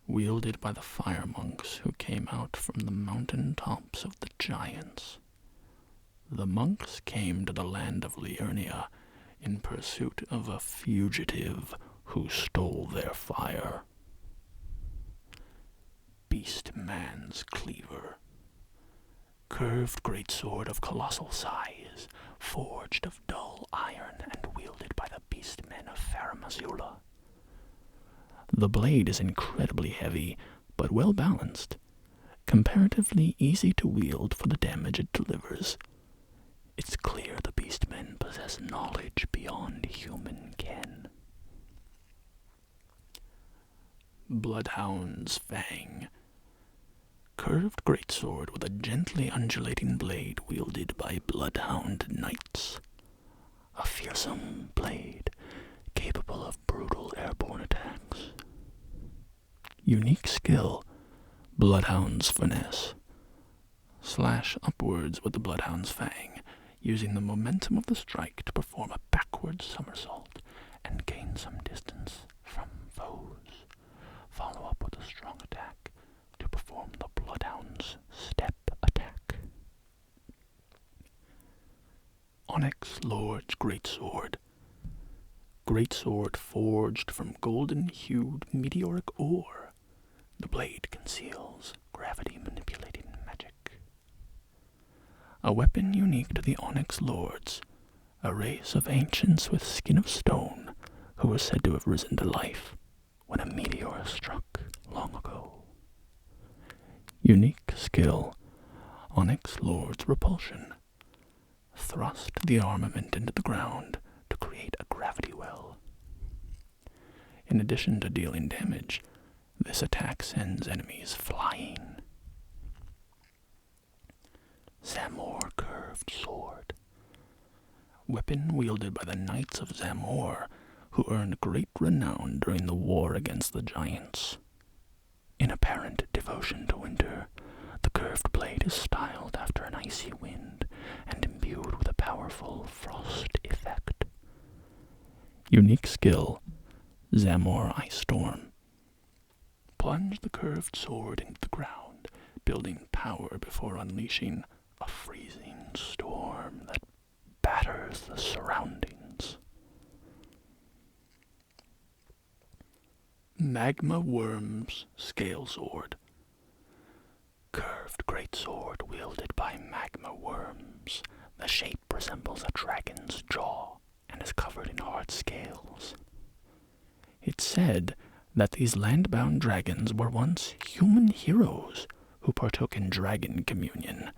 wielded by the fire monks who came out from the mountain tops of the giants. The monks came to the land of Liurnia in pursuit of a fugitive who stole their fire. Beastman's Cleaver. Curved greatsword of colossal size, forged of dull iron and wielded by the beastmen of Faramazula. The blade is incredibly heavy, but well balanced, comparatively easy to wield for the damage it delivers. It's clear the beastmen possess knowledge beyond human ken. Bloodhound's Fang. Curved greatsword with a gently undulating blade wielded by bloodhound knights. A fearsome blade capable of brutal airborne attacks. Unique skill, Bloodhound's Finesse. Slash upwards with the Bloodhound's Fang, using the momentum of the strike to perform a backward somersault and gain some distance from foes. Follow up with a strong attack to perform the Bloodhound's Step attack. Onyx Lord's Greatsword. Greatsword forged from golden-hued meteoric ore. The blade conceals gravity-manipulating magic. A weapon unique to the Onyx Lords, a race of ancients with skin of stone who were said to have risen to life when a meteor struck long ago. Unique skill, Onyx Lord's Repulsion. Thrust the armament into the ground to create a gravity well. In addition to dealing damage, this attack sends enemies flying. Zamor Curved Sword. Weapon wielded by the Knights of Zamor, who earned great renown during the war against the giants. In apparent devotion to winter, the curved blade is styled after an icy wind and imbued with a powerful frost effect. Unique skill, Zamor Ice Storm. Plunge the curved sword into the ground, building power before unleashing a freezing storm that batters the surroundings. Magma Worm's Scale Sword. Curved greatsword wielded by magma worms. The shape resembles a dragon's jaw and is covered in hard scales. It's said that these land-bound dragons were once human heroes who partook in dragon communion,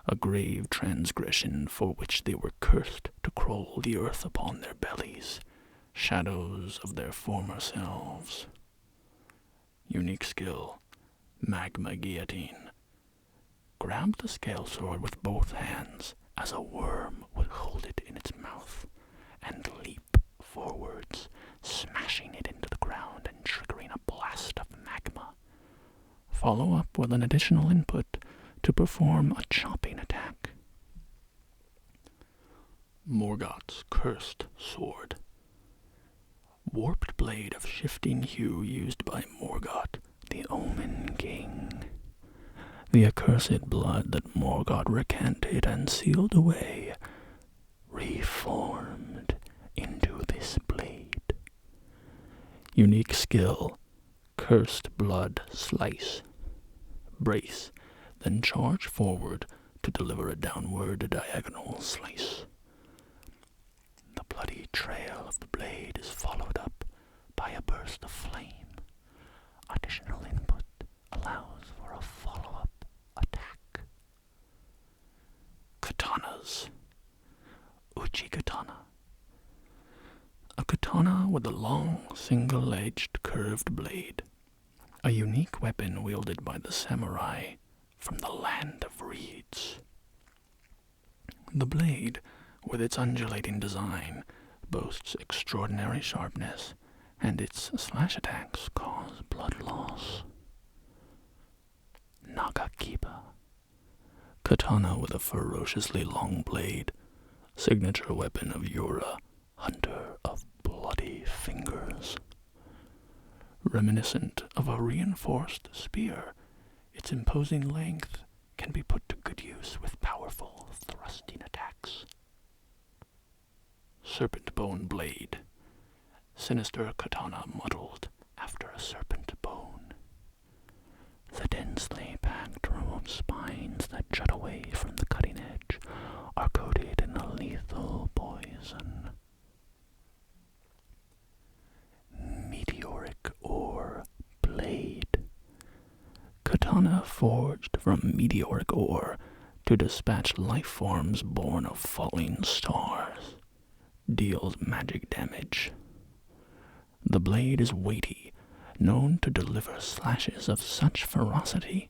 a grave transgression for which they were cursed to crawl the earth upon their bellies, shadows of their former selves. Unique skill, Magma Guillotine. Grab the scale sword with both hands as a worm would hold it in its mouth, and leap forwards, smashing it into the ground and triggering a blast of magma. Follow up with an additional input to perform a chopping attack. Morgoth's Cursed Sword. Warped blade of shifting hue used by Morgoth, the Omen King. The accursed blood that Morgoth recanted and sealed away, reformed into this blade. Unique skill, Cursed Blood Slice. Brace, then charge forward to deliver a downward diagonal slice. The bloody trail of the blade is followed up by a burst of flame. Additional input allows for a follow-up attack. Katanas. Uchi Katana. A katana with a long, single-edged, curved blade. A unique weapon wielded by the samurai from the land of reeds. The blade, with its undulating design, boasts extraordinary sharpness, and its slash attacks cause blood loss. Nagakiba. Katana with a ferociously long blade, signature weapon of Yura, hunter of bloody fingers. Reminiscent of a reinforced spear, its imposing length can be put to good use with powerful thrusting attacks. Serpent Bone Blade. Sinister katana muddled after a serpent bone. The densely packed remote spines that jut away from the cutting edge are coated in a lethal poison. Meteoric Ore Blade. Katana forged from meteoric ore to dispatch life forms born of falling stars. Deals magic damage. The blade is weighty, known to deliver slashes of such ferocity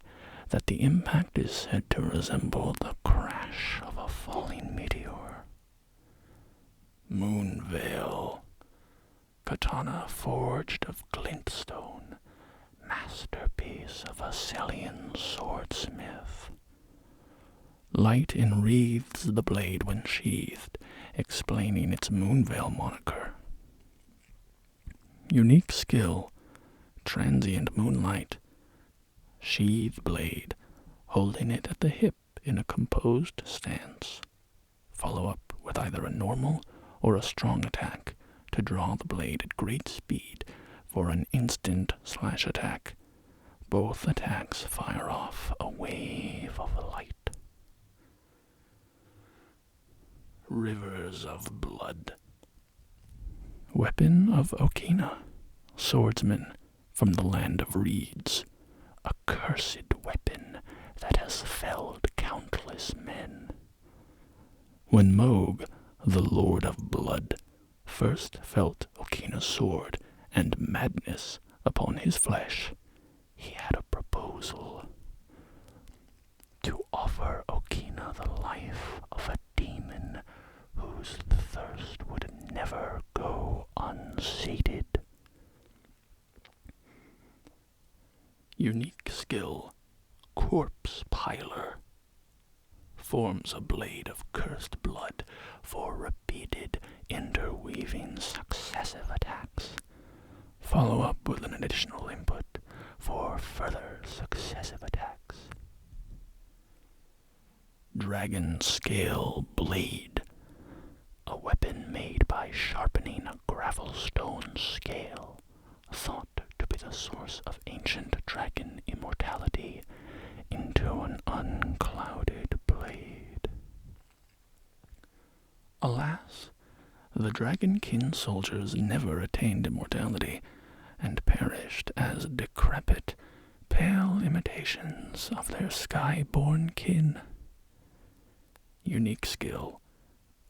that the impact is said to resemble the crash of a falling meteor. Moonveil. Katana forged of glintstone, masterpiece of a Celian swordsmith. Light enwreathes the blade when sheathed, explaining its Moonveil moniker. Unique skill, Transient Moonlight. Sheath blade, holding it at the hip in a composed stance. Follow up with either a normal or a strong attack to draw the blade at great speed for an instant slash attack. Both attacks fire off a wave of light. rivers of blood. Weapon of Okina, swordsman from the land of reeds, a cursed weapon that has felled countless men. When Moog, the Lord of Blood, first felt Okina's sword and madness upon his flesh, he had a proposal: to offer Okina the life of a demon whose thirst would never go unsated. Unique skill, Corpse Piler. Forms a blade of cursed blood for repeated, interweaving, successive attacks. Follow up with an additional input for further successive attacks. Dragon Scale Blade. A weapon made by sharpening a gravelstone scale, thought to be the source of ancient dragon immortality, into an unclouded blade. Alas, the dragonkin soldiers never attained immortality, and perished as decrepit, pale imitations of their sky-born kin. Unique skill,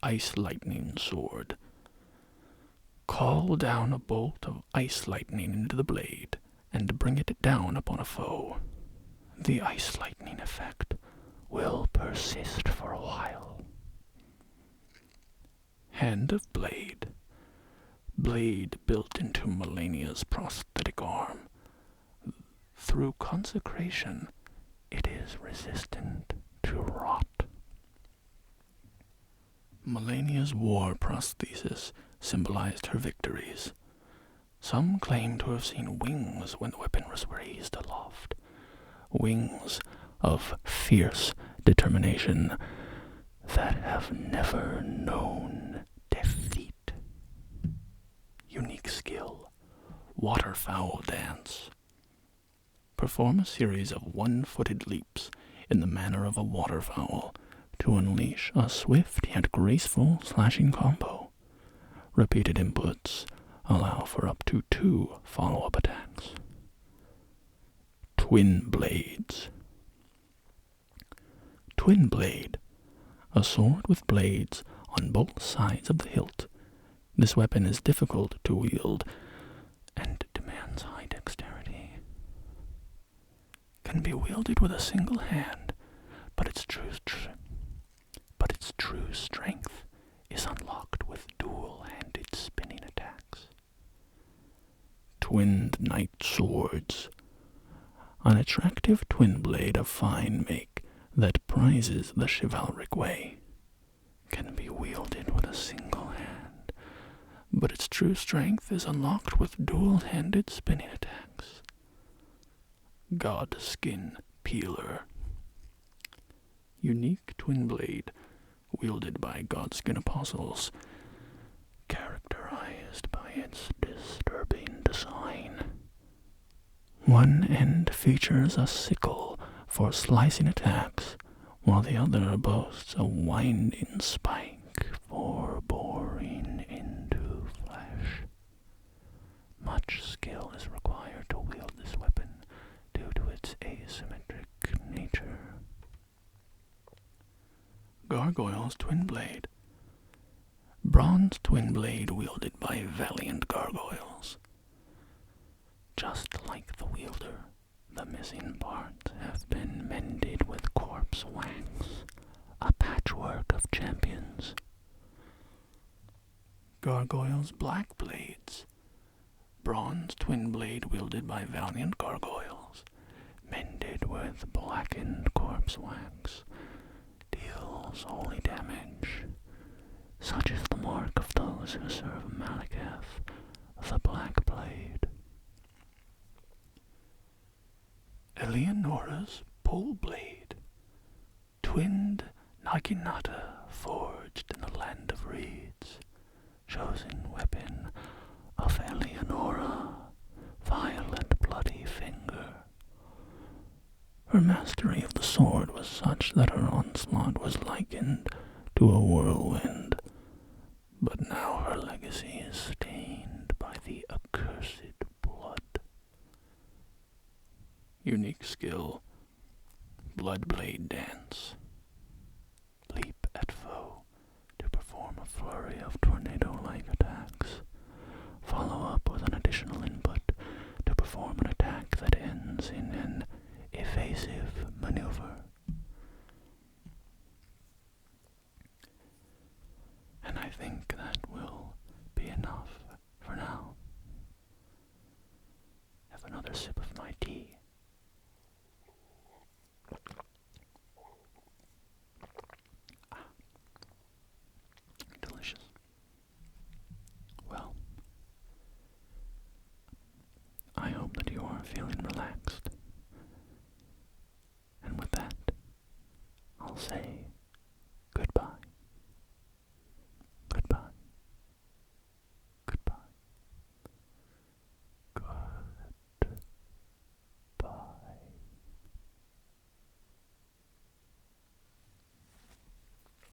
Ice Lightning Sword. Call down a bolt of ice lightning into the blade, and bring it down upon a foe. The ice lightning effect will persist for a while. Hand of Blade. Blade built into Melania's prosthetic arm. Through consecration, it is resistant to rot. Melania's war prosthesis symbolized her victories. Some claim to have seen wings when the weapon was raised aloft. Wings of fierce determination that have never known defeat. Unique skill, Waterfowl Dance. Perform a series of one-footed leaps in the manner of a waterfowl to unleash a swift yet graceful slashing combo. Repeated inputs allow for up to 2 follow-up attacks. Twinblades. Twinblade. A sword with blades on both sides of the hilt. This weapon is difficult to wield and demands high dexterity. Can be wielded with a single hand, but its true strength is unlocked with dual-handed spinning attacks. Twinned Knight Swords. An attractive twin blade of fine make that prizes the chivalric way. Can be wielded with a single hand, but its true strength is unlocked with dual-handed spinning attacks. Godskin Peeler. Unique twin blade wielded by Godskin apostles, characterized by its disturbing design. One end features a sickle for slicing attacks, while the other boasts a winding spike for boring into flesh. Much skill is required to wield this weapon due to its asymmetric nature. Gargoyle's Twin Blade. Bronze twin blade wielded by valiant gargoyles. Just like the wielder, the missing parts have been mended with corpse wax, a patchwork of champions. Gargoyle's Black Blades. Bronze twin blade wielded by valiant gargoyles, mended with blackened corpse wax. Deals holy damage. Such is the mark of those who serve Malekith, the Black Blade. Eleonora's Pole Blade. Twinned Naginata forged in the land of reeds. Chosen weapon of Eleonora, Violet Bloody Finger. Her mastery of the sword was such that her onslaught was likened to a whirlwind, Now her legacy is stained by the accursed blood. Unique skill, Bloodblade Dance.